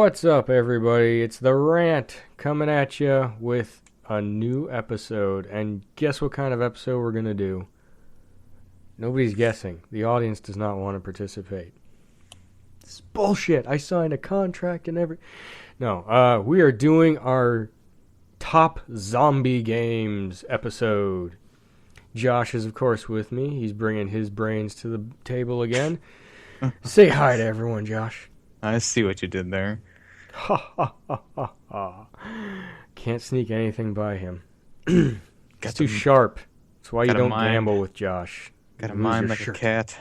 What's up, everybody? It's the Rant coming at you with a new episode. And guess what kind of episode we're going to do? Nobody's guessing. The audience does not want to participate. It's bullshit. I signed a contract and No, we are doing our top zombie games episode. Josh is, of course, with me. He's bringing his brains to the table again. Say hi to everyone, Josh. I see what you did there. Ha ha ha ha ha. Can't sneak anything by him. It's too sharp. That's why you don't gamble with Josh. Got a mind like a cat.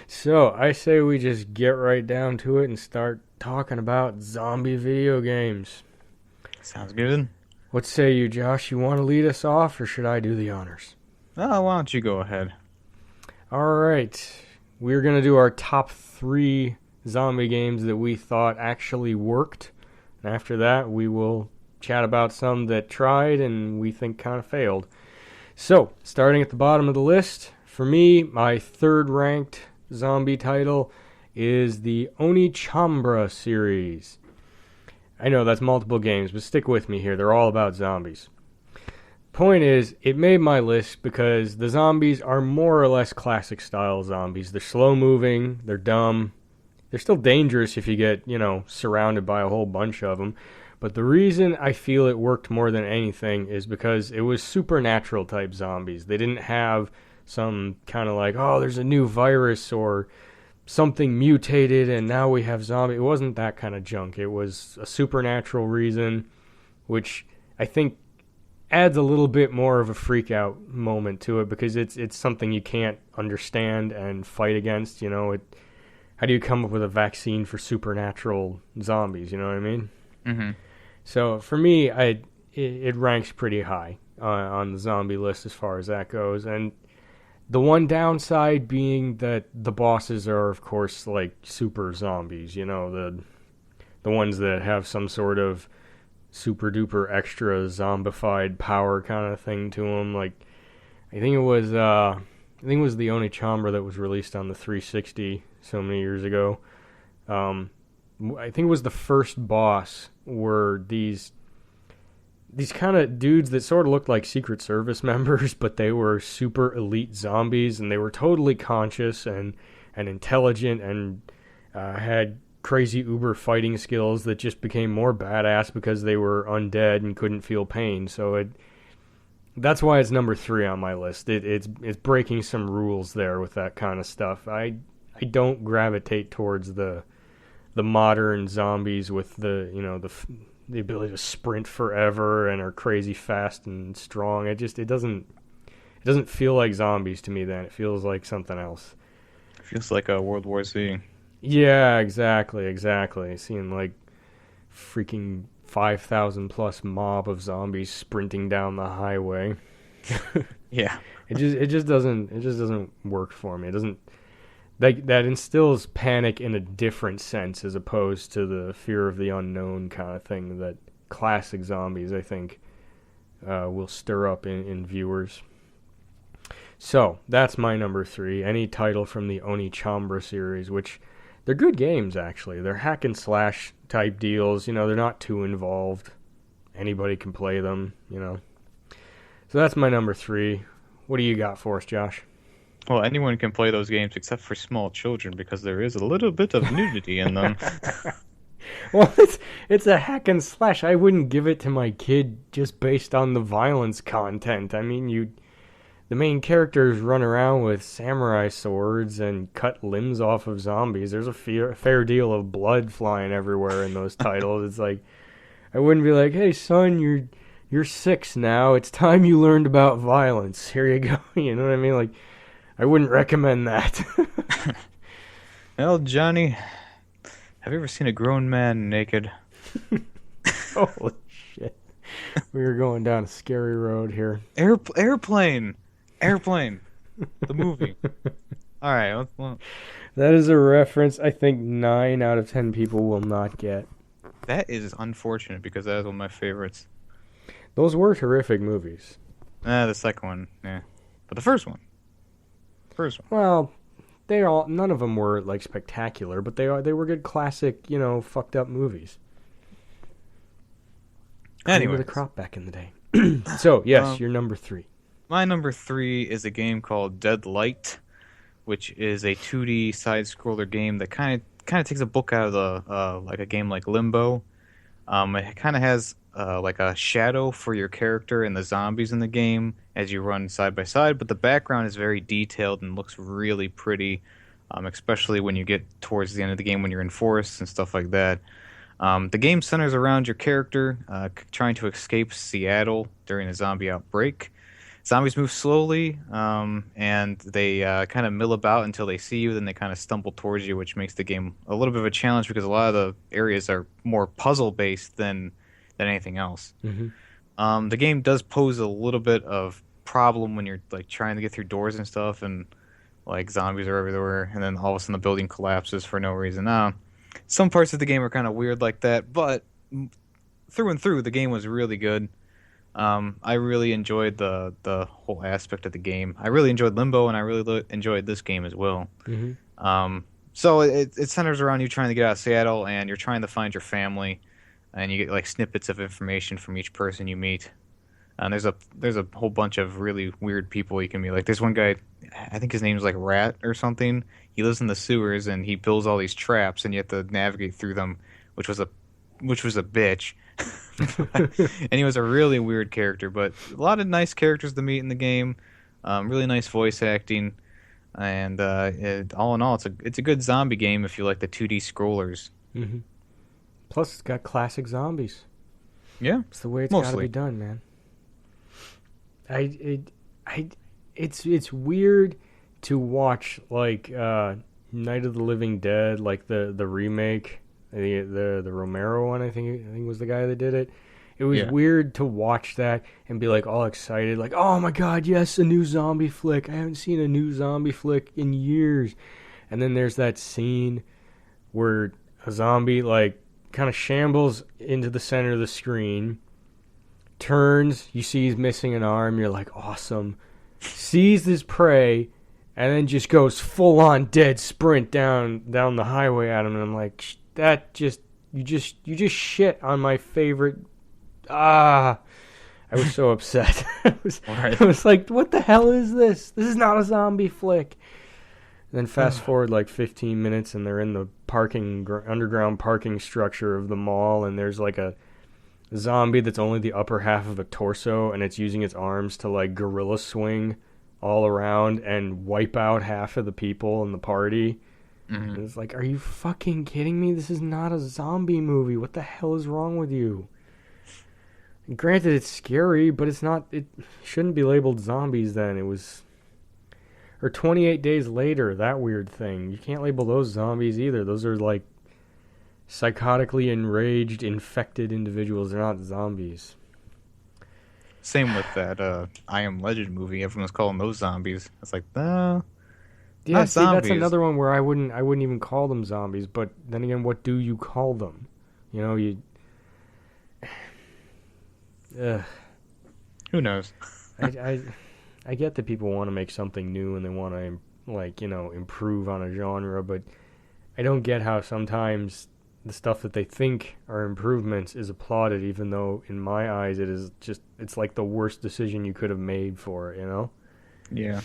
So, I say we just get right down to it and start talking about zombie video games. Sounds good. What say you, Josh? You want to lead us off, or should I do the honors? Oh, why don't you go ahead? Alright. We're going to do our top 3 zombie games that we thought actually worked. And after that, we will chat about some that tried and we think kind of failed. So, starting at the bottom of the list, for me, my third ranked zombie title is the Chaambra series. I know that's multiple games, but stick with me here. They're all about zombies. Point is, it made my list because the zombies are more or less classic style zombies. They're slow moving, they're dumb. They're still dangerous if you get, surrounded by a whole bunch of them. But the reason I feel it worked more than anything is because it was supernatural type zombies. They didn't have some kind of like, oh, there's a new virus or something mutated and now we have zombie. It wasn't that kind of junk. It was a supernatural reason, which I think adds a little bit more of a freak out moment to it because it's something you can't understand and fight against. How do you come up with a vaccine for supernatural zombies? You know what I mean? Mm-hmm. So for me, it ranks pretty high on the zombie list as far as that goes. And the one downside being that the bosses are, of course, like super zombies. The ones that have some sort of super duper extra zombified power kind of thing to them. Like I think it was the Chaambra that was released on the 360 so many years ago. I think it was the first boss were these kind of dudes that sort of looked like Secret Service members, but they were super elite zombies, and they were totally conscious and intelligent and had crazy uber fighting skills that just became more badass because they were undead and couldn't feel pain. So that's why it's number 3 on my list. It's breaking some rules there with that kind of stuff. I don't gravitate towards the modern zombies with the ability to sprint forever and are crazy fast and strong. It doesn't feel like zombies to me then. It feels like something else. It feels like a World War Z. Yeah, exactly. Seeing like freaking 5,000 plus mob of zombies sprinting down the highway. Yeah. It just doesn't work for me. It doesn't that instills panic in a different sense as opposed to the fear of the unknown kind of thing that classic zombies, I think, will stir up in viewers. So, that's my number 3. Any title from the Chaambra series, which they're good games, actually. They're hack and slash type deals. They're not too involved. Anybody can play them, So that's my number 3. What do you got for us, Josh? Well, anyone can play those games except for small children because there is a little bit of nudity in them. Well, it's a hack and slash. I wouldn't give it to my kid just based on the violence content. I mean, the main characters run around with samurai swords and cut limbs off of zombies. There's a fair deal of blood flying everywhere in those titles. It's like, I wouldn't be like, hey, son, you're 6 now. It's time you learned about violence. Here you go. You know what I mean? Like, I wouldn't recommend that. Well, Johnny, have you ever seen a grown man naked? Holy shit. We are going down a scary road here. Airplane! The movie. Alright, well, that is a reference I think 9 out of 10 people will not get. That is unfortunate because that is one of my favorites. Those were terrific movies. The second one, yeah. But the first one. Well, none of them were like spectacular, but they were good classic, fucked up movies. Anyway, the crop back in the day. So yes, your number 3. My number 3 is a game called Deadlight, which is a 2D side-scroller game that kind of takes a book out of the like a game like Limbo. It kind of has like a shadow for your character and the zombies in the game as you run side by side, but the background is very detailed and looks really pretty, especially when you get towards the end of the game when you're in forests and stuff like that. The game centers around your character trying to escape Seattle during a zombie outbreak. Zombies move slowly, and they kind of mill about until they see you, then they kind of stumble towards you, which makes the game a little bit of a challenge because a lot of the areas are more puzzle-based than anything else. Mm-hmm. The game does pose a little bit of problem when you're like trying to get through doors and stuff, and like zombies are everywhere, and then all of a sudden the building collapses for no reason. Some parts of the game are kind of weird like that, but through and through, the game was really good. I really enjoyed the whole aspect of the game. I really enjoyed Limbo, and I really enjoyed this game as well. Mm-hmm. So it centers around you trying to get out of Seattle, and you're trying to find your family, and you get like snippets of information from each person you meet. And there's a whole bunch of really weird people you can meet. Like there's one guy, I think his name's like Rat or something. He lives in the sewers, and he builds all these traps, and you have to navigate through them, which was a bitch. And he was a really weird character, but a lot of nice characters to meet in the game. Really nice voice acting, and all in all, it's a good zombie game if you like the 2D scrollers. Mm-hmm. Plus, it's got classic zombies. Yeah, it's the way it's got to be done, man. It's weird to watch like Night of the Living Dead, like the remake. The Romero one, I think was the guy that did it. It was weird to watch that and be like all excited, like, oh my god, yes, a new zombie flick. I haven't seen a new zombie flick in years. And then there's that scene where a zombie like kind of shambles into the center of the screen, turns, you see he's missing an arm, you're like, awesome. Sees his prey, and then just goes full on dead sprint down the highway at him, and I'm like, you just shit on my favorite. I was so upset. I was like, what the hell is this? This is not a zombie flick. And then fast forward like 15 minutes, and they're in the underground parking structure of the mall, and there's like a zombie that's only the upper half of a torso, and it's using its arms to like gorilla swing all around and wipe out half of the people in the party. Mm-hmm. It's like, are you fucking kidding me? This is not a zombie movie. What the hell is wrong with you? And granted, it's scary, but it's not. It shouldn't be labeled zombies then. It was... Or 28 Days Later, that weird thing. You can't label those zombies either. Those are like psychotically enraged, infected individuals. They're not zombies. Same with that I Am Legend movie. Everyone's calling those zombies. It's like, yeah, see, that's another one where I wouldn't even call them zombies. But then again, what do you call them? You know, who knows? I get that people want to make something new and they want to, like, you know, improve on a genre, but I don't get how sometimes the stuff that they think are improvements is applauded, even though in my eyes it's like the worst decision you could have made for it, you know? Yeah.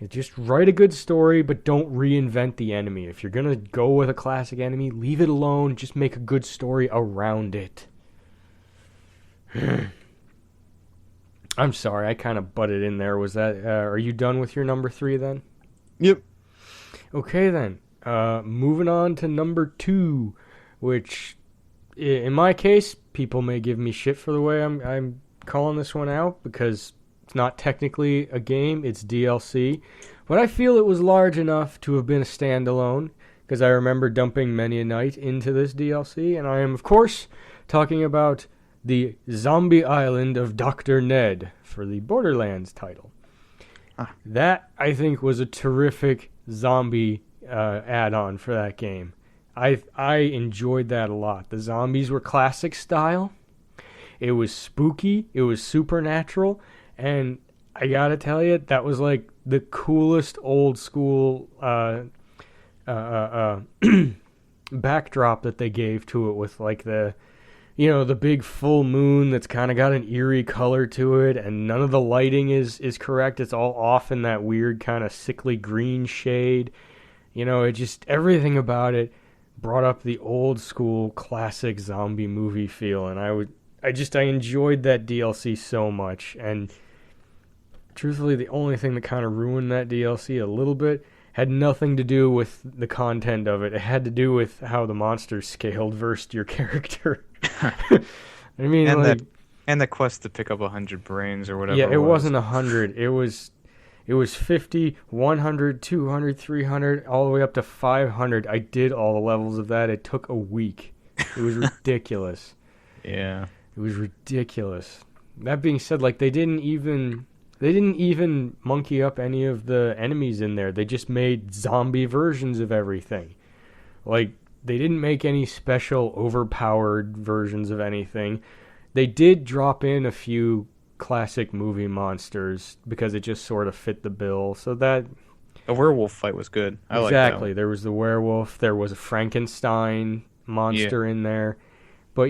Just write a good story, but don't reinvent the enemy. If you're going to go with a classic enemy, leave it alone. Just make a good story around it. I'm sorry, I kind of butted in there. Was that, are you done with your number 3 then? Yep. Okay then. Moving on to number 2, which, in my case, people may give me shit for the way I'm calling this one out, because it's not technically a game, it's DLC. But I feel it was large enough to have been a standalone, because I remember dumping many a night into this DLC, and I am, of course, talking about the Zombie Island of Dr. Ned for the Borderlands title. That, I think, was a terrific zombie add-on for that game. I enjoyed that a lot. The zombies were classic style. It was spooky. It was supernatural. And I gotta tell you, that was like the coolest old school backdrop that they gave to it with like the big full moon that's kind of got an eerie color to it, and none of the lighting is correct. It's all off in that weird kind of sickly green shade. It just, everything about it brought up the old school classic zombie movie feel, and I enjoyed that DLC so much. And truthfully, the only thing that kind of ruined that DLC a little bit had nothing to do with the content of it. It had to do with how the monsters scaled versus your character. I mean, and the quest to pick up 100 brains or whatever. Yeah, it wasn't 100. It was 50, 100, 200, 300, all the way up to 500. I did all the levels of that. It took a week. It was ridiculous. Yeah. It was ridiculous. That being said, like, they didn't even monkey up any of the enemies in there. They just made zombie versions of everything. Like, they didn't make any special overpowered versions of anything. They did drop in a few classic movie monsters because it just sort of fit the bill. So that a werewolf fight was good. I like that one. There was the werewolf. There was a Frankenstein monster in there, but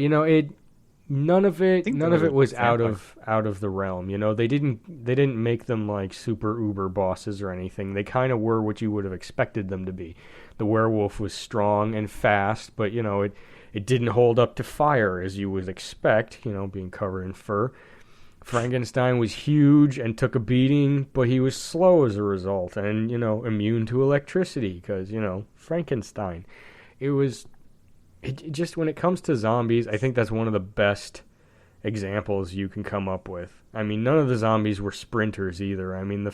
none of it was out of the realm. They didn't make them like super uber bosses or anything. They kind of were what you would have expected them to be. The werewolf was strong and fast, but it didn't hold up to fire as you would expect, being covered in fur. Frankenstein was huge and took a beating, but he was slow as a result, and immune to electricity because Frankenstein. It just, when it comes to zombies, I think that's one of the best examples you can come up with. I mean, none of the zombies were sprinters either. I mean, the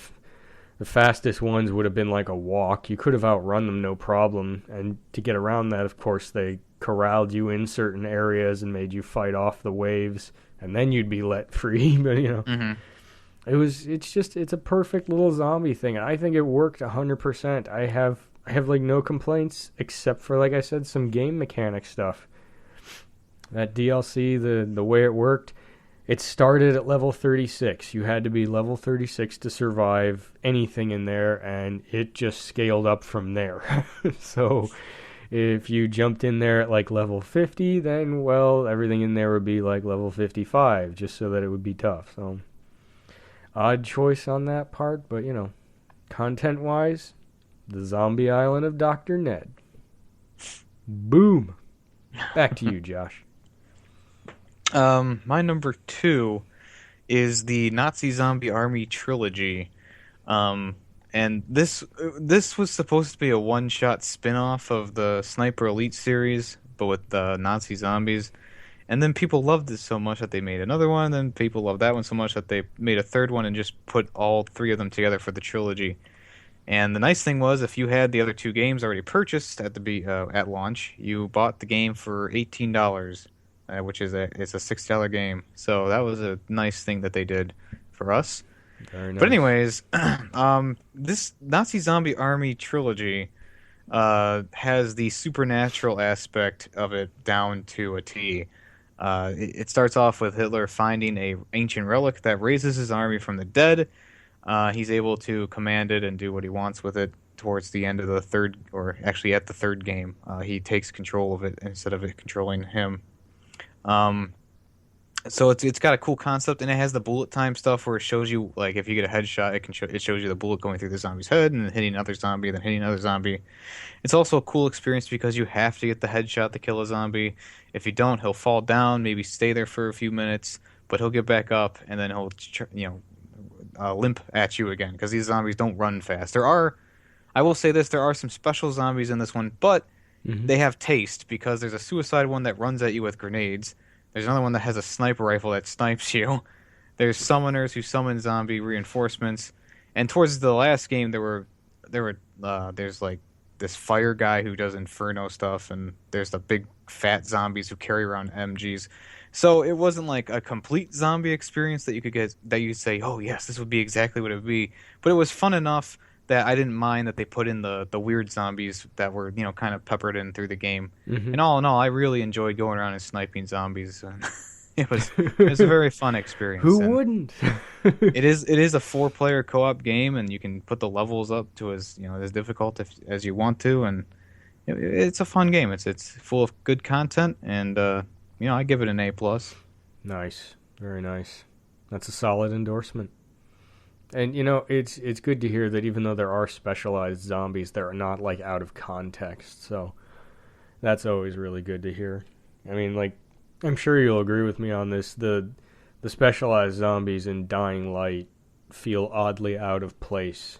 fastest ones would have been like a walk. You could have outrun them no problem. And to get around that, of course, they corralled you in certain areas and made you fight off the waves, and then you'd be let free. But Mm-hmm. it's a perfect little zombie thing. I think it worked 100%. I have like no complaints except for, like I said, some game mechanic stuff. That DLC, the way it worked, it started at level 36. You had to be level 36 to survive anything in there, and it just scaled up from there. So if you jumped in there at like level 50, then, well, everything in there would be like level 55, just so that it would be tough. So odd choice on that part, but content-wise, the zombie island of Dr. Ned. Boom. Back to you, Josh. My number 2 is the Nazi Zombie Army trilogy. And this was supposed to be a one-shot spin-off of the Sniper Elite series, but with the Nazi zombies. And then people loved this so much that they made another one, and then people loved that one so much that they made a third one and just put all three of them together for the trilogy. And the nice thing was, if you had the other two games already purchased at launch, you bought the game for $18, which is it's a $6 game. So that was a nice thing that they did for us. Very nice. But anyways, this Nazi Zombie Army trilogy has the supernatural aspect of it down to a T. It starts off with Hitler finding a ancient relic that raises his army from the dead. He's able to command it and do what he wants with it towards the end of the third, or actually at the third game. He takes control of it instead of it controlling him. So it's got a cool concept, and it has the bullet time stuff where it shows you, like, if you get a headshot, it shows you the bullet going through the zombie's head and then hitting another zombie, then hitting another zombie. It's also a cool experience because you have to get the headshot to kill a zombie. If you don't, he'll fall down, maybe stay there for a few minutes, but he'll get back up, and then he'll limp at you again, because these zombies don't run fast. I will say this, there are some special zombies in this one, but they have taste, because there's a suicide one that runs at you with grenades. There's another one that has a sniper rifle that snipes you. There's summoners who summon zombie reinforcements. And towards the last game, there's like this fire guy who does inferno stuff, and there's the big fat zombies who carry around MGs. So it wasn't like a complete zombie experience that you could get, that you say, oh yes, this would be exactly what it would be. But it was fun enough that I didn't mind that they put in the weird zombies that were, kind of peppered in through the game. And all in all, I really enjoyed going around and sniping zombies. It was a very fun experience. Who And wouldn't? it is a 4-player co-op game, and you can put the levels up to as difficult as you want to, and it's a fun game. It's full of good content, and I give it an A+. Nice. Very nice. That's a solid endorsement. And it's good to hear that even though there are specialized zombies, they're not like out of context. So that's always really good to hear. I mean, like, I'm sure you'll agree with me on this. The specialized zombies in Dying Light feel oddly out of place.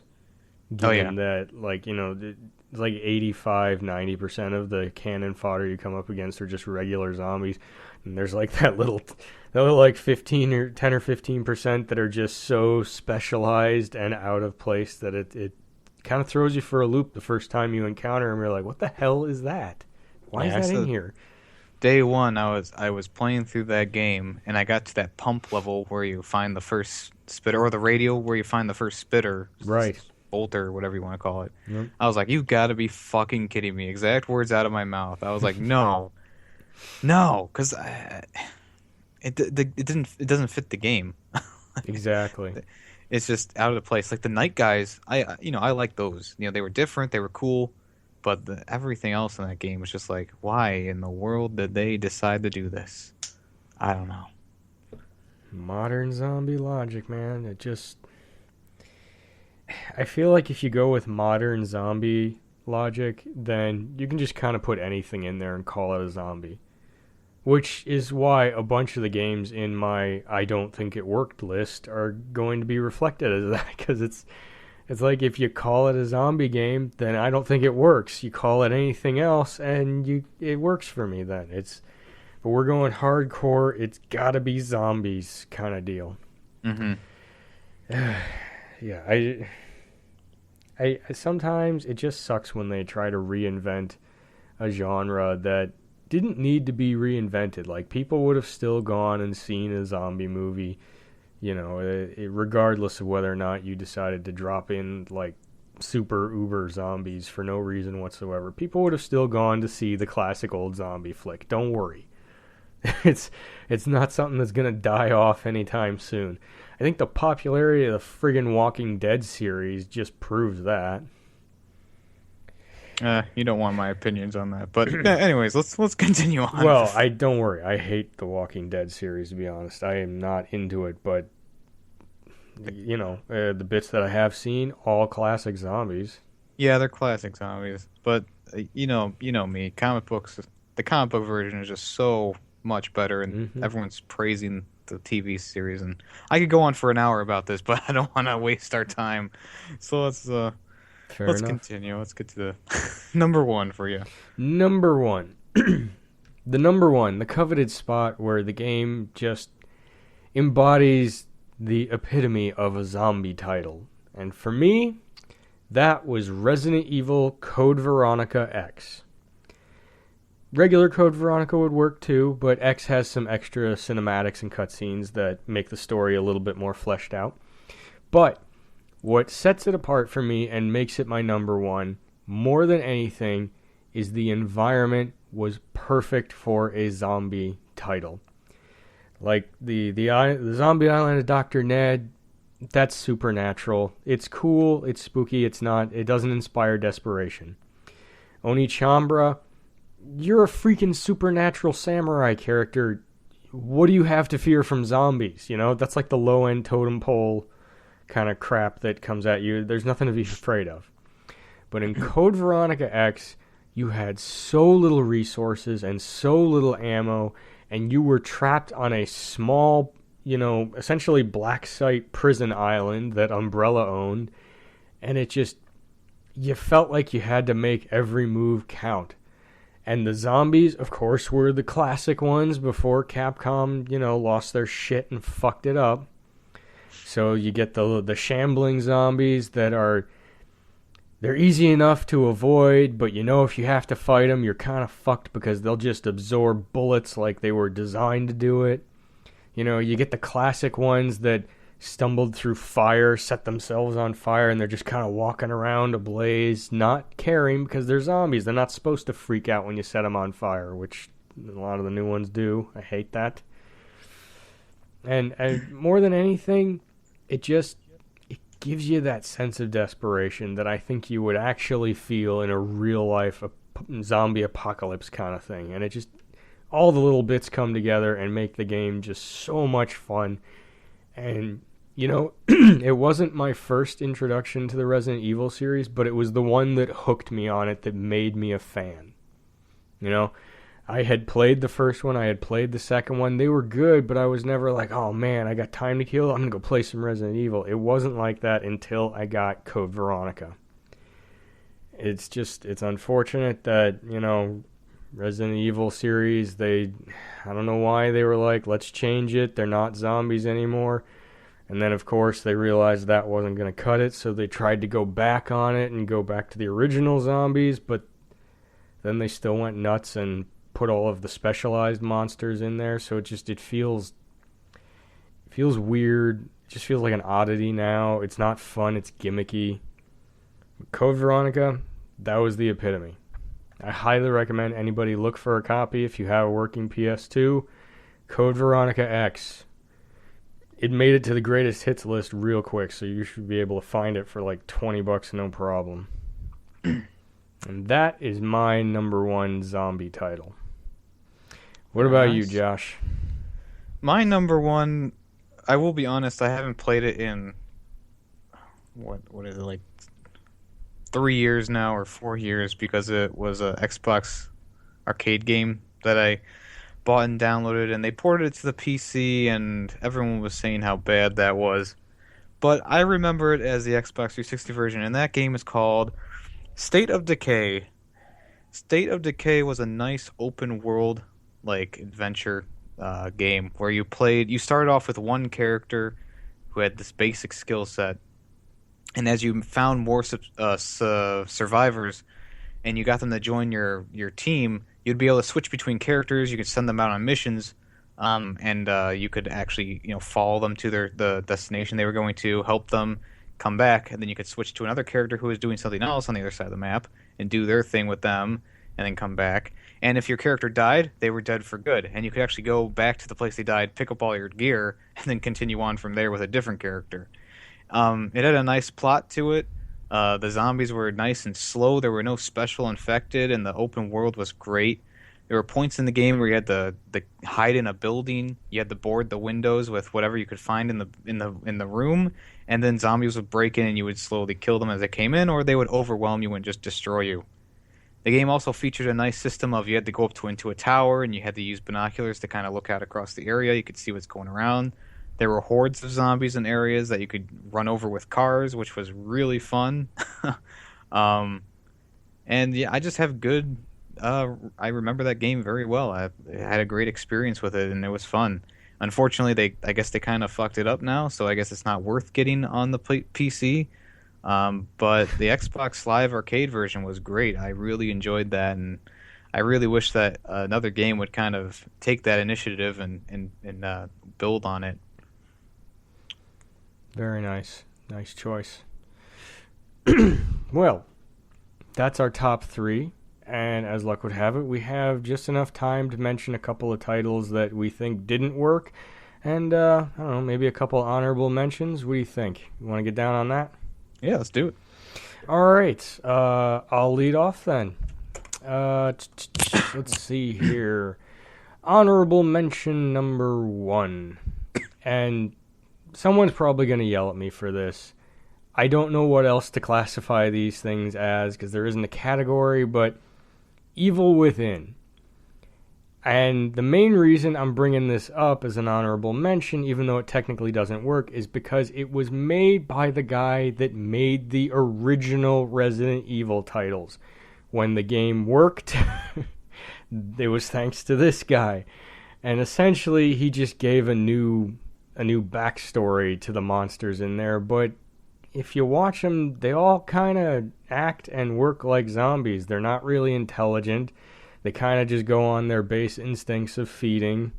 Given that, like, it's like 85-90% of the cannon fodder you come up against are just regular zombies. And there's like that little like 15 or 10 or 15% that are just so specialized and out of place that it kind of throws you for a loop the first time you encounter them. You're like, what the hell is that? Why is that in here? Day one, I was playing through that game, and I got to that pump level where you find the first spitter, or the radio where you find the first spitter. Right. Bolter, whatever you want to call it. Yep. I was like, you gotta be fucking kidding me. Exact words out of my mouth. I was like, no, because it doesn't fit the game. Exactly. It's just out of the place. Like the night guys, I like those. They were different, they were cool, but everything else in that game was just like, why in the world did they decide to do this? I don't know. Modern zombie logic, man. I feel like if you go with modern zombie logic, then you can just kind of put anything in there and call it a zombie. Which is why a bunch of the games in my I don't think it worked list are going to be reflected as that, because it's like if you call it a zombie game, then I don't think it works. You call it anything else, and it works for me then. But we're going hardcore, it's gotta be zombies kind of deal. Mm-hmm. Yeah, I sometimes it just sucks when they try to reinvent a genre that didn't need to be reinvented. Like, people would have still gone and seen a zombie movie, regardless of whether or not you decided to drop in like super uber zombies for no reason whatsoever. People would have still gone to see the classic old zombie flick. Don't worry. It's not something that's gonna die off anytime soon. I think the popularity of the friggin' Walking Dead series just proves that. You don't want my opinions on that, but anyways, let's continue on. Well, don't worry. I hate the Walking Dead series, to be honest. I am not into it, but the bits that I have seen, all classic zombies. Yeah, they're classic zombies, but you know me, comic books. The comic book version is just so much better, and everyone's praising the TV series. And I could go on for an hour about this, but I don't want to waste our time. So let's continue. Let's get to the number one for you. Number one. The coveted spot where the game just embodies the epitome of a zombie title. And for me, that was Resident Evil Code Veronica X. Regular Code Veronica would work too, but X has some extra cinematics and cutscenes that make the story a little bit more fleshed out. But what sets it apart for me and makes it my number one, more than anything, is the environment was perfect for a zombie title. Like the zombie island of Dr. Ned, that's supernatural. It's cool, it's spooky, it doesn't inspire desperation. Oni Chaambra, you're a freaking supernatural samurai character. What do you have to fear from zombies? That's like the low-end totem pole kind of crap that comes at you. There's nothing to be afraid of. But in Code Veronica X, you had so little resources and so little ammo, and you were trapped on a small, essentially black site prison island that Umbrella owned, and you felt like you had to make every move count. And the zombies, of course, were the classic ones before Capcom, lost their shit and fucked it up. So you get the shambling zombies they're easy enough to avoid, but if you have to fight them, you're kind of fucked because they'll just absorb bullets like they were designed to do it. You get the classic ones that stumbled through fire, set themselves on fire, and they're just kind of walking around ablaze, not caring because they're zombies. They're not supposed to freak out when you set them on fire, which a lot of the new ones do. I hate that. And more than anything, it gives you that sense of desperation that I think you would actually feel in a real life zombie apocalypse kind of thing. And it just, all the little bits come together and make the game just so much fun. And, it wasn't my first introduction to the Resident Evil series, but it was the one that hooked me on it, that made me a fan. I had played the first one, I had played the second one. They were good, but I was never like, oh man, I got time to kill, I'm going to go play some Resident Evil. It wasn't like that until I got Code Veronica. It's unfortunate that, Resident Evil series, I don't know why they were like, let's change it, they're not zombies anymore. And then, of course, they realized that wasn't going to cut it, so they tried to go back on it and go back to the original zombies, but then they still went nuts and put all of the specialized monsters in there, so it feels weird. It just feels like an oddity now. It's not fun, it's gimmicky. Code Veronica, that was the epitome. I highly recommend anybody look for a copy if you have a working PS2. Code Veronica X. It made it to the greatest hits list real quick, so you should be able to find it for like $20 no problem. And that is my number one zombie title. What about you, Josh? My number one, I will be honest, I haven't played it in, what is it, like 3 years now or 4 years, because it was a Xbox arcade game that I bought and downloaded, and they ported it to the PC, and everyone was saying how bad that was. But I remember it as the Xbox 360 version, and that game is called State of Decay. State of Decay was a nice open world adventure game where you started off with one character who had this basic skill set, and as you found more survivors and you got them to join your team, you'd be able to switch between characters. You could send them out on missions, and you could actually follow them to the destination they were going to, help them, come back, and then you could switch to another character who was doing something else on the other side of the map and do their thing with them, and then come back. And if your character died, they were dead for good, and you could actually go back to the place they died, pick up all your gear, and then continue on from there with a different character. It had a nice plot to it. The zombies were nice and slow. There were no special infected, and the open world was great. There were points in the game where you had to hide in a building. You had to board the windows with whatever you could find in the room, and then zombies would break in, and you would slowly kill them as they came in, or they would overwhelm you and just destroy you. The game also featured a nice system of you had to go up into a tower, and you had to use binoculars to kind of look out across the area. You could see what's going around. There were hordes of zombies in areas that you could run over with cars, which was really fun. And yeah, I just have good... I remember that game very well. I had a great experience with it, and it was fun. Unfortunately, I guess they kind of fucked it up now, so I guess it's not worth getting on the PC. But the Xbox Live Arcade version was great. I really enjoyed that, and I really wish that another game would kind of take that initiative and build on it. Very nice. Nice choice. Well, that's our top three. And as luck would have it, we have just enough time to mention a couple of titles that we think didn't work. And, I don't know, maybe a couple honorable mentions. What do you think? You want to get down on that? Yeah, let's do it. All right. I'll lead off then. Let's see here. Honorable mention number 1. And someone's probably going to yell at me for this. I don't know what else to classify these things as because there isn't a category, but Evil Within. And the main reason I'm bringing this up as an honorable mention, even though it technically doesn't work, is because it was made by the guy that made the original Resident Evil titles. When the game worked, it was thanks to this guy. And essentially, he just gave a new backstory to the monsters in there, but if you watch them, they all kind of act and work like zombies. They're not really intelligent. They kind of just go on their base instincts of feeding,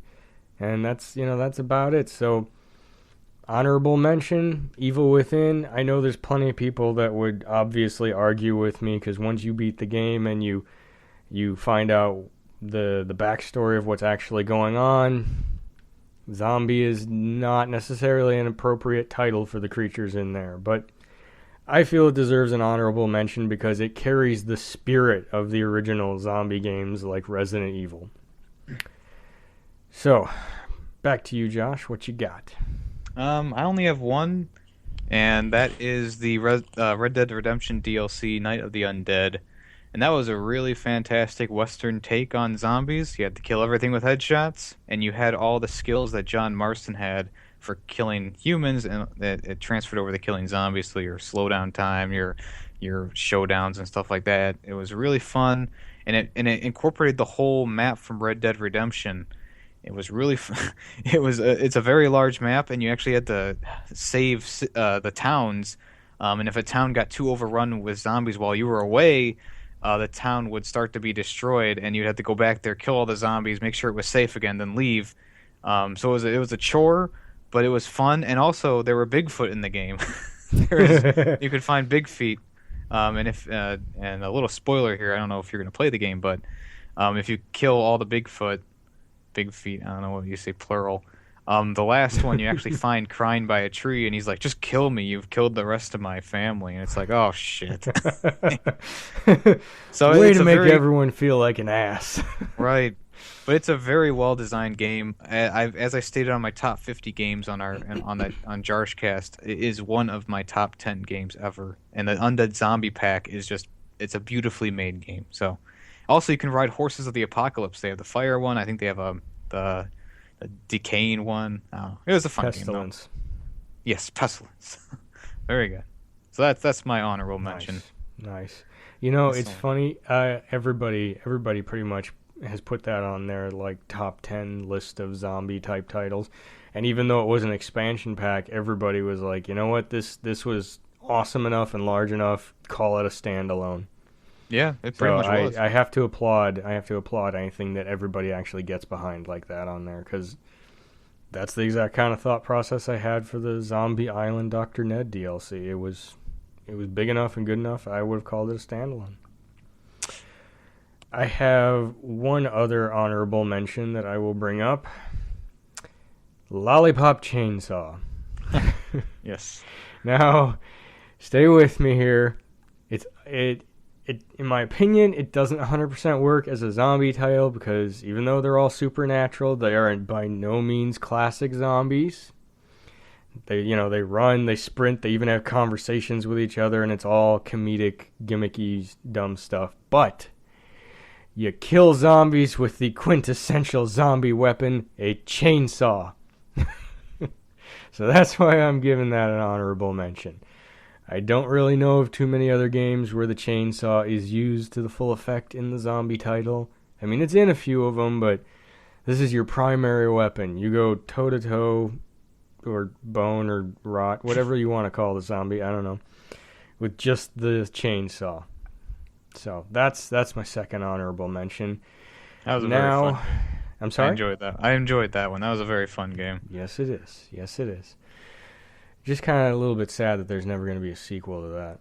and that's about it. So, honorable mention, Evil Within. I know there's plenty of people that would obviously argue with me, because once you beat the game and you find out the backstory of what's actually going on, Zombie is not necessarily an appropriate title for the creatures in there, but I feel it deserves an honorable mention because it carries the spirit of the original zombie games like Resident Evil. So, back to you, Josh. What you got? I only have one, and that is the Red Dead Redemption DLC, Night of the Undead. And that was a really fantastic Western take on zombies. You had to kill everything with headshots, and you had all the skills that John Marston had for killing humans, and it transferred over to killing zombies. So your slowdown time, your showdowns and stuff like that. It was really fun, and it incorporated the whole map from Red Dead Redemption. It was really it's a very large map, and you actually had to save the towns. And if a town got too overrun with zombies while you were away, the town would start to be destroyed, and you'd have to go back there, kill all the zombies, make sure it was safe again, then leave. So it was a chore, but it was fun, and also there were Bigfoot in the game. You could find big feet, and a little spoiler here, I don't know if you're going to play the game, but if you kill all the big feet, I don't know what you say, plural. The last one you actually find crying by a tree, and he's like, "Just kill me. You've killed the rest of my family." And it's like, "Oh shit!" So way to make everyone feel like an ass, right? But it's a very well designed game. As I stated on my top 50 games on Jarshcast, it is one of my top 10 games ever. And the Undead Zombie Pack it's a beautifully made game. So, also you can ride Horses of the Apocalypse. They have the fire one. I think they have the decaying one. Oh, it was a fun Pestilence. game, though. Yes, Pestilence. Very good. So that's my honorable mention. Nice. You know, it's funny. Everybody pretty much has put that on their like top 10 list of zombie type titles. And even though it was an expansion pack, everybody was like, you know what, this was awesome enough and large enough. Call it a standalone. Yeah, it pretty much was. I have to applaud anything that everybody actually gets behind like that on there, because that's the exact kind of thought process I had for the Zombie Island Dr. Ned DLC. It was big enough and good enough. I would have called it a standalone. I have one other honorable mention that I will bring up. Lollipop Chainsaw. Yes. Now, stay with me here. It in my opinion, it doesn't 100% work as a zombie title, because even though they're all supernatural, they are by no means classic zombies. They run, they sprint, they even have conversations with each other, and it's all comedic, gimmicky, dumb stuff. But you kill zombies with the quintessential zombie weapon, a chainsaw. So that's why I'm giving that an honorable mention. I don't really know of too many other games where the chainsaw is used to the full effect in the zombie title. I mean, it's in a few of them, but this is your primary weapon. You go toe-to-toe, or bone, or rot, whatever you want to call the zombie, I don't know, with just the chainsaw. So that's my second honorable mention. That was a very fun game. I'm sorry? I enjoyed that one. That was a very fun game. Yes, it is. Just kind of a little bit sad that there's never going to be a sequel to that.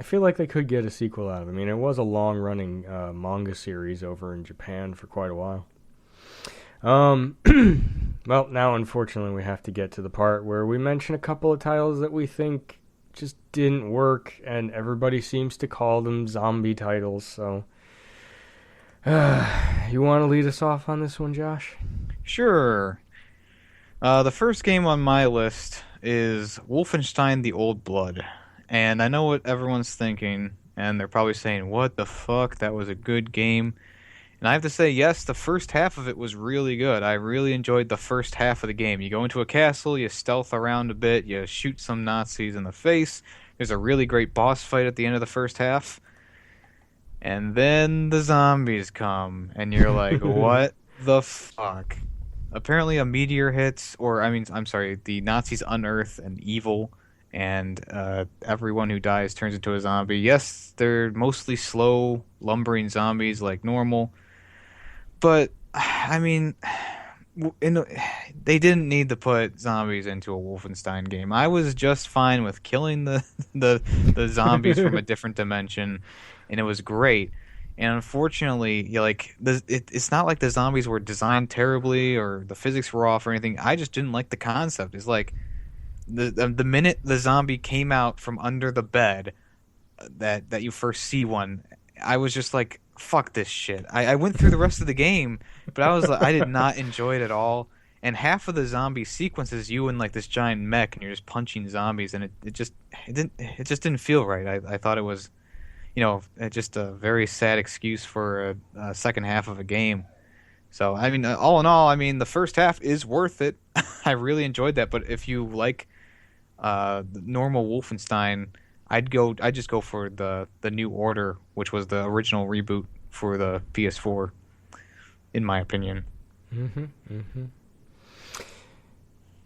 I feel like they could get a sequel out of it. I mean, it was a long-running manga series over in Japan for quite a while. Well, now unfortunately we have to get to the part where we mention a couple of titles that we think just didn't work, and everybody seems to call them zombie titles. So, you want to lead us off on this one, Josh? Sure. The first game on my list is Wolfenstein The Old Blood. And I know what everyone's thinking, and they're probably saying, what the fuck, that was a good game. And I have to say, yes, the first half of it was really good. I really enjoyed the first half of the game. You go into a castle, you stealth around a bit, you shoot some Nazis in the face. There's a really great boss fight at the end of the first half. And then the zombies come, and you're like, what the fuck? Apparently a meteor hits, the Nazis unearth an evil, and everyone who dies turns into a zombie. Yes, they're mostly slow, lumbering zombies like normal, but, I mean, they didn't need to put zombies into a Wolfenstein game. I was just fine with killing the zombies from a different dimension, and it was great. And unfortunately, it's not like the zombies were designed terribly or the physics were off or anything. I just didn't like the concept. It's like the minute the zombie came out from under the bed, that you first see one, I was just like, fuck this shit. I went through the rest of the game, but I did not enjoy it at all. And half of the zombie sequence is you in like this giant mech and you're just punching zombies, and it just didn't feel right. I thought it was, just a very sad excuse for a second half of a game. So I mean, all in all, I mean the first half is worth it. I really enjoyed that. But if you like the normal Wolfenstein, I'd just go for the New Order, which was the original reboot for the PS4, in my opinion.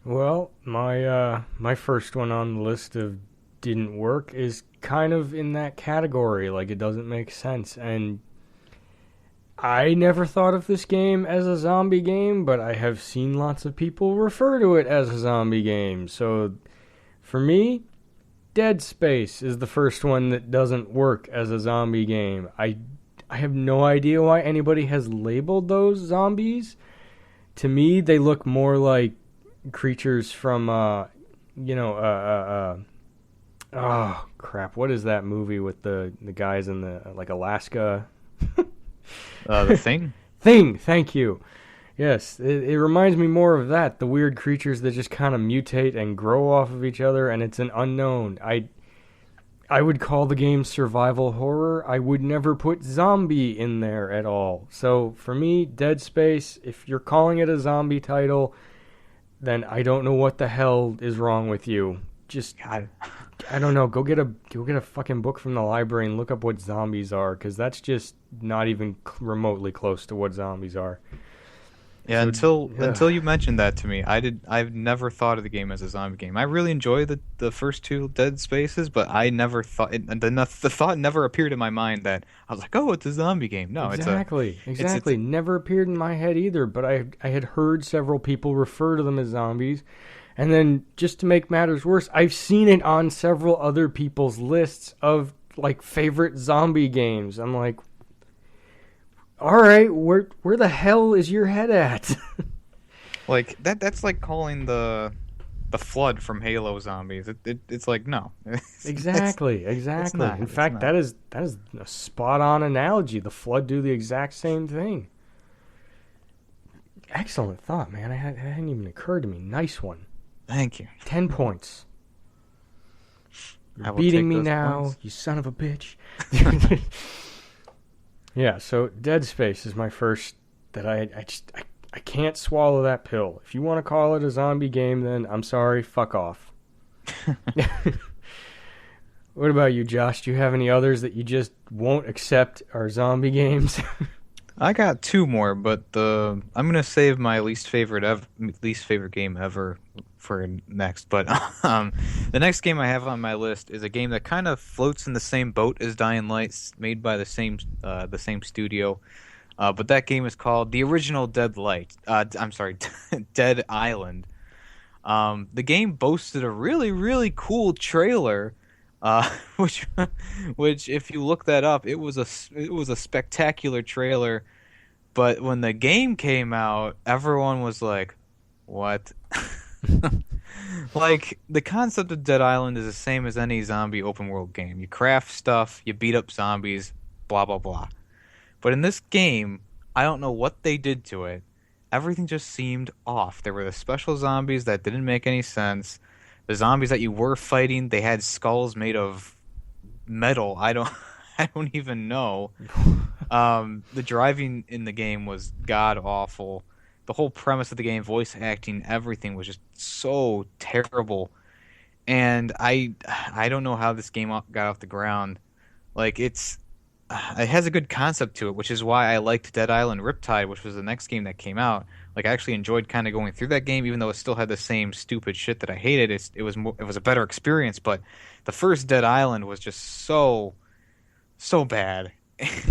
Well, my first one on the list of didn't work is kind of in that category. Like, it doesn't make sense. And I never thought of this game as a zombie game, but I have seen lots of people refer to it as a zombie game. So, for me, Dead Space is the first one that doesn't work as a zombie game. I have no idea why anybody has labeled those zombies. To me, they look more like creatures from, oh crap, what is that movie with the guys in the, like, Alaska? The Thing? Thing, thank you. Yes, it reminds me more of that, the weird creatures that just kind of mutate and grow off of each other, and it's an unknown. I would call the game survival horror. I would never put zombie in there at all. So, for me, Dead Space, if you're calling it a zombie title, then I don't know what the hell is wrong with you. Just, God, I don't know. Go get a fucking book from the library and look up what zombies are, because that's just not even remotely close to what zombies are. Yeah, until you mentioned that to me, I've never thought of the game as a zombie game. I really enjoy the first two Dead Spaces, but I never thought the thought never appeared in my mind that I was like, oh, it's a zombie game. No, exactly. Never appeared in my head either. But I had heard several people refer to them as zombies, and then just to make matters worse, I've seen it on several other people's lists of like favorite zombie games. I'm like, all right, where the hell is your head at? Like that's like calling the Flood from Halo zombies. It's like, no. Exactly. In fact, that is a spot on analogy. The Flood do the exact same thing. Excellent thought, man. It hadn't even occurred to me. Nice one. Thank you. 10 points. You're beating me now, points. You son of a bitch. Yeah, so Dead Space is my first that I can't swallow that pill. If you want to call it a zombie game, then I'm sorry, fuck off. What about you, Josh? Do you have any others that you just won't accept are zombie games? I got two more, but I'm gonna save my least favorite game ever for next. But the next game I have on my list is a game that kind of floats in the same boat as Dying Light, made by the same studio. But that game is called the original Deadlight. I'm sorry, Dead Island. The game boasted a really, really cool trailer, which if you look that up, it was a spectacular trailer. But when the game came out, everyone was like, "What?" Like, the concept of Dead Island is the same as any zombie open world game. You craft stuff, you beat up zombies, blah blah blah. But in this game, I don't know what they did to it. Everything just seemed off. There were the special zombies that didn't make any sense. The zombies that you were fighting, they had skulls made of metal. I don't even know. The driving in the game was god awful. The whole premise of the game, voice acting, everything was just so terrible. And I don't know how this game got off the ground. Like, it has a good concept to it, which is why I liked Dead Island Riptide, which was the next game that came out. Like, I actually enjoyed kind of going through that game, even though it still had the same stupid shit that I hated. It was a better experience, but the first Dead Island was just so bad.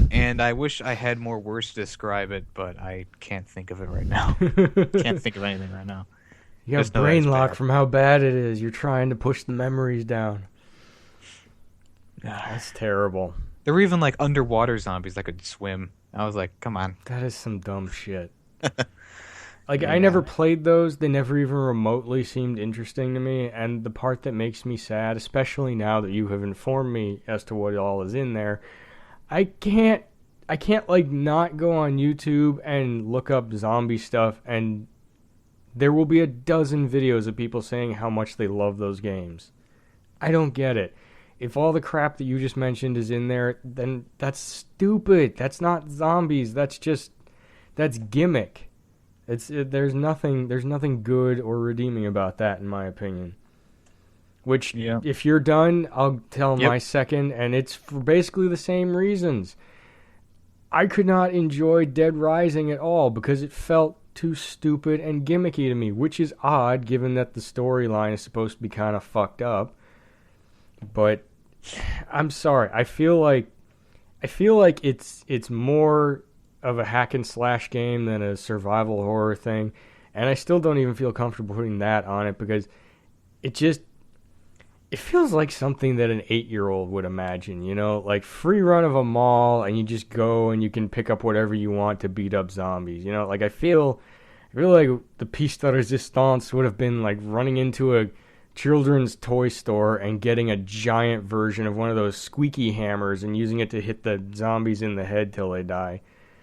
And I wish I had more words to describe it, but I can't think of it right now. Can't think of anything right now. You got brain lock from how bad it is. You're trying to push the memories down. That's terrible. There were even like underwater zombies that could swim. I was like, come on. That is some dumb shit. Like, Yeah. I never played those. They never even remotely seemed interesting to me. And the part that makes me sad, especially now that you have informed me as to what all is in there, I can't like not go on YouTube and look up zombie stuff, and there will be a dozen videos of people saying how much they love those games. I don't get it. If all the crap that you just mentioned is in there, then that's stupid. That's not zombies. That's gimmick. There's nothing good or redeeming about that, in my opinion. Which, if you're done, I'll tell my second, and it's for basically the same reasons. I could not enjoy Dead Rising at all because it felt too stupid and gimmicky to me, which is odd given that the storyline is supposed to be kind of fucked up. But I'm sorry. I feel like it's more of a hack and slash game than a survival horror thing, and I still don't even feel comfortable putting that on it because it feels like something that an 8-year-old would imagine, you know, like free run of a mall and you just go and you can pick up whatever you want to beat up zombies, you know, like I feel like the piece de resistance would have been like running into a children's toy store and getting a giant version of one of those squeaky hammers and using it to hit the zombies in the head till they die.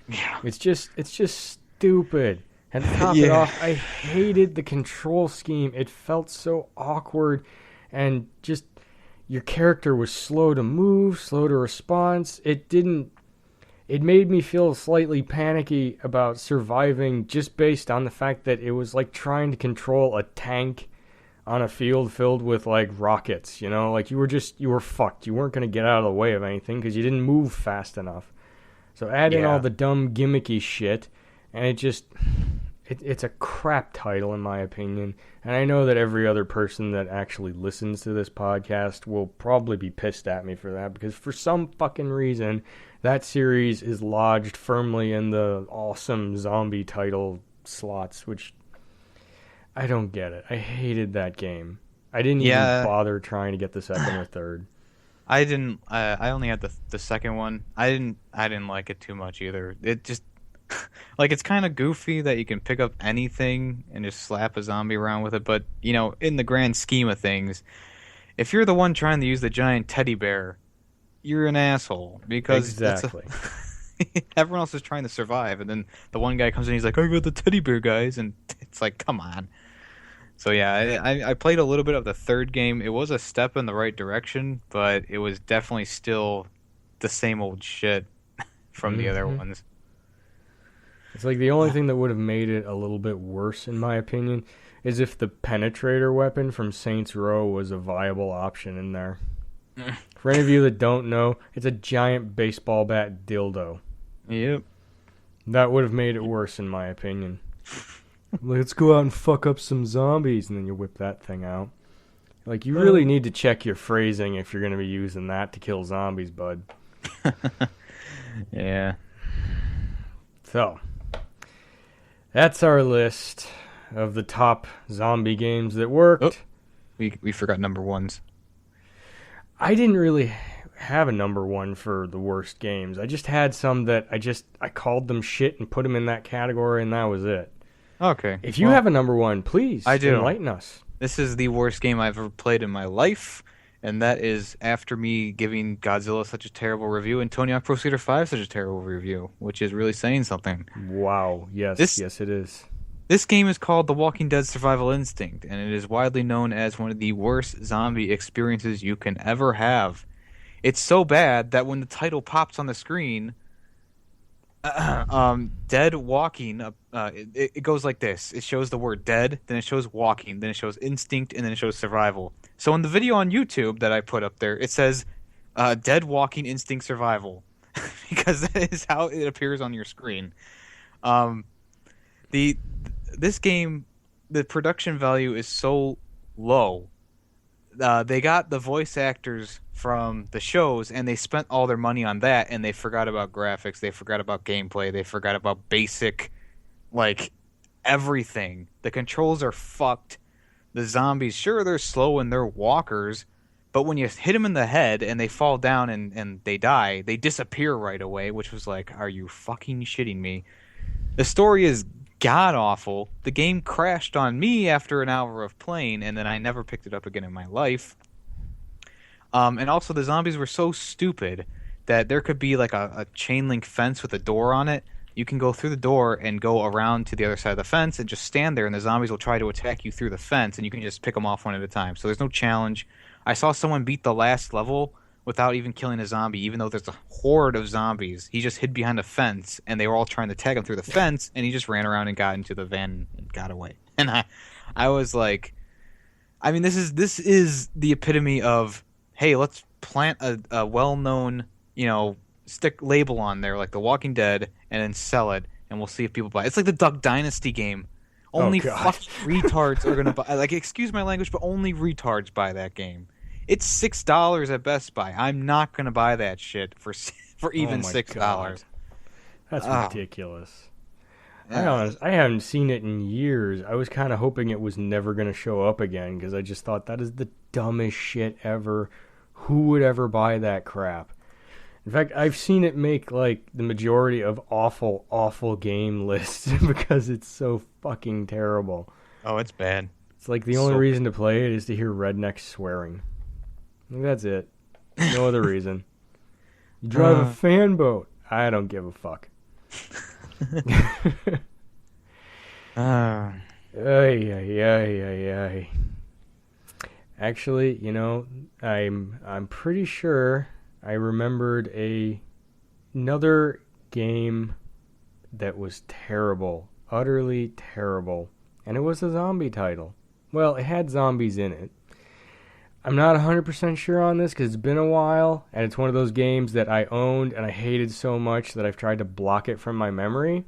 Yeah. It's just stupid. And to top it off, I hated the control scheme. It felt so awkward, and just your character was slow to move, slow to response. It made me feel slightly panicky about surviving just based on the fact that it was like trying to control a tank on a field filled with like rockets, you know, like you were fucked. You weren't going to get out of the way of anything because you didn't move fast enough. So add in all the dumb gimmicky shit, and it's a crap title in my opinion. And I know that every other person that actually listens to this podcast will probably be pissed at me for that, because for some fucking reason that series is lodged firmly in the awesome zombie title slots, which I don't get it. I hated that game. I didn't even bother trying to get the second or third. I didn't. I only had the second one. I didn't like it too much either. It just like it's kind of goofy that you can pick up anything and just slap a zombie around with it. But you know, in the grand scheme of things, if you're the one trying to use the giant teddy bear, you're an asshole because exactly. Everyone else is trying to survive, and then the one guy comes in, he's like, "I got the teddy bear, guys," and it's like, come on. So yeah, I played a little bit of the third game. It was a step in the right direction, but it was definitely still the same old shit from the other ones. It's like the only thing that would have made it a little bit worse, in my opinion, is if the penetrator weapon from Saints Row was a viable option in there. For any of you that don't know, it's a giant baseball bat dildo. Yep. That would have made it worse, in my opinion. Let's go out and fuck up some zombies, and then you whip that thing out. Like, you really need to check your phrasing if you're going to be using that to kill zombies, bud. Yeah. So, that's our list of the top zombie games that worked. Oh, we forgot number ones. I didn't really have a number one for the worst games. I just had some that I called them shit and put them in that category, and that was it. Okay. If you have a number one, please enlighten us. This is the worst game I've ever played in my life, and that is after me giving Godzilla such a terrible review and Tony Hawk Pro Skater 5 such a terrible review, which is really saying something. Wow. Yes, yes it is. This game is called The Walking Dead Survival Instinct, and it is widely known as one of the worst zombie experiences you can ever have. It's so bad that when the title pops on the screen, dead walking, it goes like this. It shows the word dead, then it shows walking, then it shows instinct, and then it shows survival. So in the video on YouTube that I put up there, it says dead walking instinct survival because that is how it appears on your screen. This game, the production value is so low. They got the voice actors from the shows, and they spent all their money on that, and they forgot about graphics, they forgot about gameplay, they forgot about basic, like, everything. The controls are fucked. The zombies, sure, they're slow and they're walkers, But when you hit them in the head and they fall down and they die, they disappear right away, which was like, are you fucking shitting me? The story is god awful. The game crashed on me after an hour of playing, and then I never picked it up again in my life. And also the zombies were so stupid that there could be like a chain link fence with a door on it. You can go through the door and go around to the other side of the fence and just stand there, and the zombies will try to attack you through the fence, and you can just pick them off one at a time. So there's no challenge. I saw someone beat the last level without even killing a zombie, even though there's a horde of zombies. He just hid behind a fence, and they were all trying to tag him through the fence, and he just ran around and got into the van and got away. And I was like, I mean, this is the epitome of, hey, let's plant a well-known, stick label on there like The Walking Dead and then sell it, and we'll see if people buy it. It's like the Duck Dynasty game. Only fucking retards are going to buy. Like, excuse my language, but only retards buy that game. It's $6 at Best Buy. I'm not going to buy that shit for even $6. That's ridiculous. Yeah. I haven't seen it in years. I was kind of hoping it was never going to show up again because I just thought that is the dumbest shit ever. Who would ever buy that crap? In fact, I've seen it make like the majority of awful, awful game lists because it's so fucking terrible. Oh, it's bad. It's like the only reason to play it is to hear rednecks swearing. That's it. No other reason. You drive a fan boat. I don't give a fuck. Ay. Actually, I'm pretty sure I remembered another game that was terrible, utterly terrible, and it was a zombie title. Well, it had zombies in it. I'm not 100% sure on this because it's been a while, and it's one of those games that I owned and I hated so much that I've tried to block it from my memory.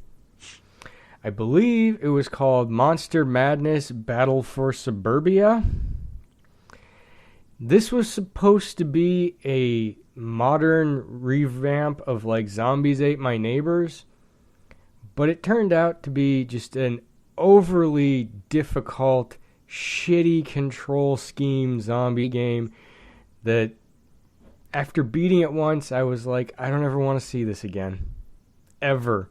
I believe it was called Monster Madness Battle for Suburbia. This was supposed to be a modern revamp of like Zombies Ate My Neighbors, but it turned out to be just an overly difficult, shitty control scheme zombie game that after beating it once, I was like, I don't ever want to see this again. Ever.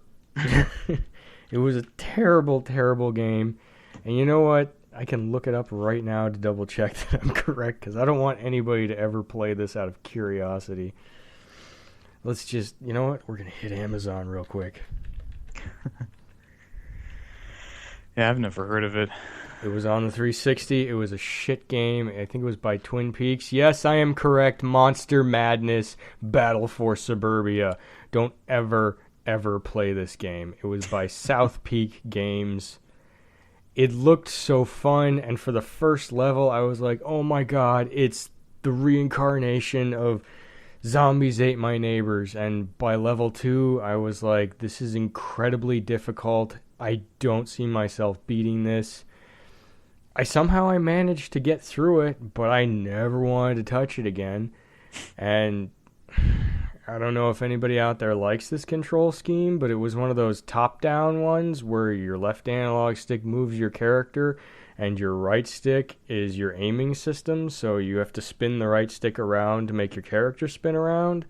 It was a terrible, terrible game. And you know what? I can look it up right now to double check that I'm correct because I don't want anybody to ever play this out of curiosity. Let's just, you know what? We're going to hit Amazon real quick. Yeah, I've never heard of it. It was on the 360. It was a shit game. I think it was by Twin Peaks. Yes, I am correct. Monster Madness Battle for Suburbia. Don't ever play this game. It was by South Peak Games. It looked so fun, and for the first level, I was like, oh my god, it's the reincarnation of Zombies Ate My Neighbors. And by level 2, I was like, this is incredibly difficult. I don't see myself beating this. Somehow I managed to get through it, but I never wanted to touch it again. And I don't know if anybody out there likes this control scheme, but it was one of those top-down ones where your left analog stick moves your character and your right stick is your aiming system, so you have to spin the right stick around to make your character spin around.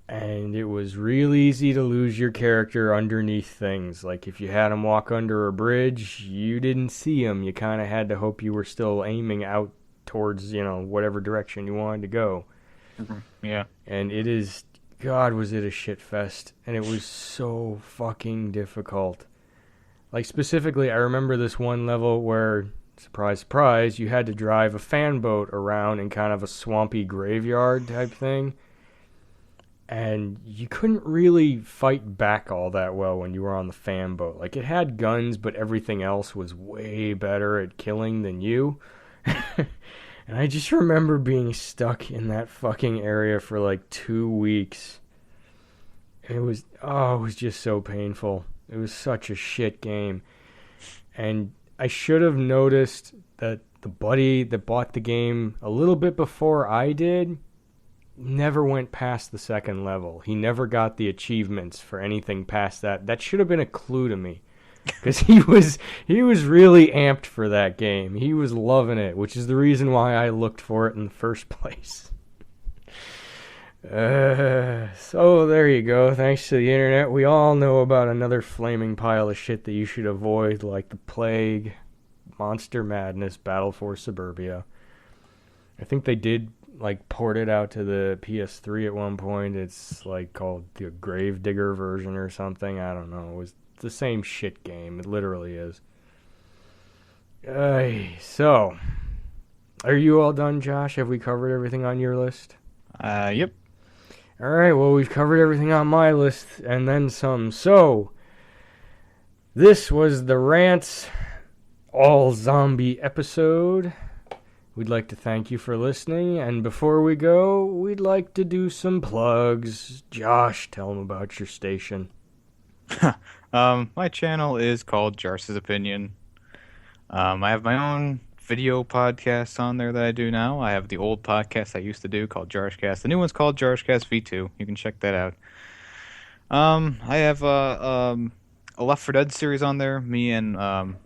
And it was real easy to lose your character underneath things. Like if you had him walk under a bridge, you didn't see him. You kind of had to hope you were still aiming out towards, whatever direction you wanted to go. Yeah. And it is, God, was it a shit fest. And it was so fucking difficult. Like, specifically, I remember this one level where, surprise, surprise, you had to drive a fan boat around in kind of a swampy graveyard type thing. And you couldn't really fight back all that well when you were on the fan boat. Like, it had guns, but everything else was way better at killing than you. And I just remember being stuck in that fucking area for like 2 weeks. And it was just so painful. It was such a shit game. And I should have noticed that the buddy that bought the game a little bit before I did never went past the second level. He never got the achievements for anything past that. That should have been a clue to me. because he was really amped for that game. He was loving it, which is the reason why I looked for it in the first place. So there you go. Thanks to the internet, we all know about another flaming pile of shit that you should avoid, like the Plague, Monster Madness, Battle for Suburbia. I think they did like port it out to the PS3 at one point. It's like called the Gravedigger version or something. I don't know. It was the same shit game. It literally is. So, are you all done, Josh? Have we covered everything on your list? Yep. Alright, well, we've covered everything on my list and then some. So, this was the Rant's all-zombie episode. We'd like to thank you for listening, and before we go, we'd like to do some plugs. Josh, tell them about your station. My channel is called Jar's Opinion. I have my own video podcasts on there that I do now. I have the old podcast I used to do called Jarshcast. The new one's called Jarshcast V2. You can check that out. I have a Left 4 Dead series on there. Me and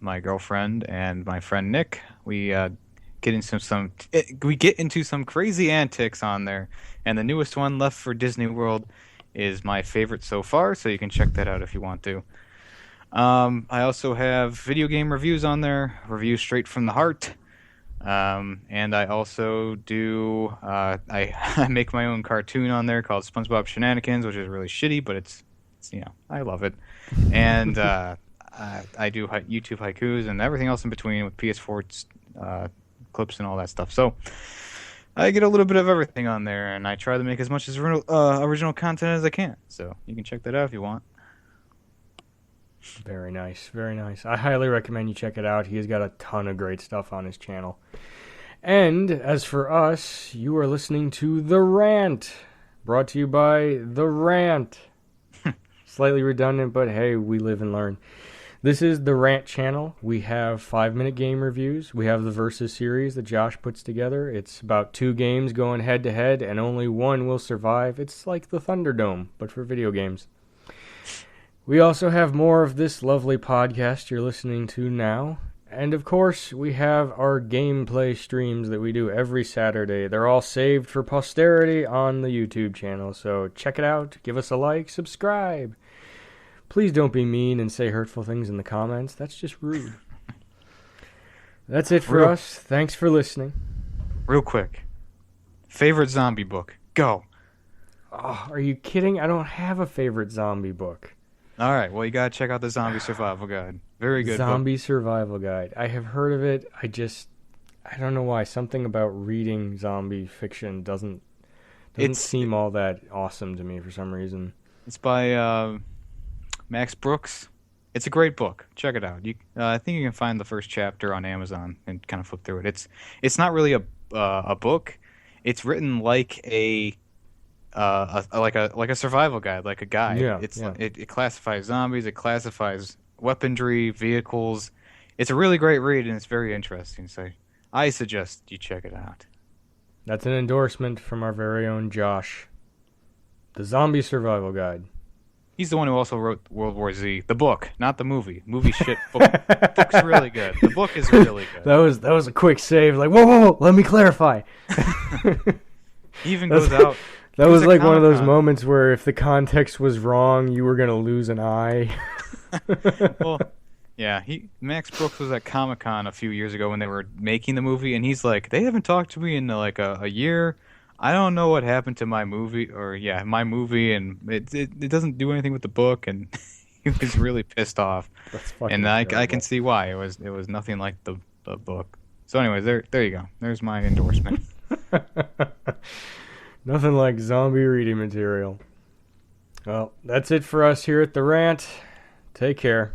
my girlfriend and my friend Nick. We get into some crazy antics on there. And the newest one, Left 4 Disney World, is my favorite so far. So you can check that out if you want to. I also have video game reviews on there, reviews straight from the heart, and I also do, I make my own cartoon on there called SpongeBob Shenanigans, which is really shitty, but it's I love it, and I do YouTube haikus and everything else in between with PS4 clips and all that stuff, so I get a little bit of everything on there, and I try to make as much as original content as I can, so you can check that out if you want. Very nice, very nice. I highly recommend you check it out. He's got a ton of great stuff on his channel. And as for us, you are listening to The Rant, brought to you by The Rant. Slightly redundant, but hey, we live and learn. This is The Rant channel. We have 5-minute game reviews. We have the Versus series that Josh puts together. It's about 2 games going head-to-head, and only one will survive. It's like the Thunderdome, but for video games. We also have more of this lovely podcast you're listening to now. And of course, we have our gameplay streams that we do every Saturday. They're all saved for posterity on the YouTube channel. So check it out, give us a like, subscribe. Please don't be mean and say hurtful things in the comments. That's just rude. That's it for us. Thanks for listening. Real quick. Favorite zombie book. Go. Oh, are you kidding? I don't have a favorite zombie book. All right, well, you got to check out the Zombie Survival Guide. Very good Zombie book. Survival Guide. I have heard of it. I don't know why. Something about reading zombie fiction doesn't seem all that awesome to me for some reason. It's by Max Brooks. It's a great book. Check it out. I think you can find the first chapter on Amazon and kind of flip through it. It's not really a book. It's written like a survival guide, like a guide. Yeah, It classifies zombies, it classifies weaponry, vehicles. It's a really great read and it's very interesting. So I suggest you check it out. That's an endorsement from our very own Josh. The Zombie Survival Guide. He's the one who also wrote World War Z, the book, not the movie. Movie shit. Book's really good. The book is really good. That was a quick save. Like whoa, let me clarify. He even goes out. That was like one of those moments where if the context was wrong, you were going to lose an eye. Well, yeah, Max Brooks was at Comic-Con a few years ago when they were making the movie, and he's like, they haven't talked to me in like a year. I don't know what happened to my movie, and it doesn't do anything with the book, and he was really pissed off. That's fucking and terrible. I can see why. It was nothing like the book. So anyways, there you go. There's my endorsement. Nothing like zombie reading material. Well, that's it for us here at The Rant. Take care.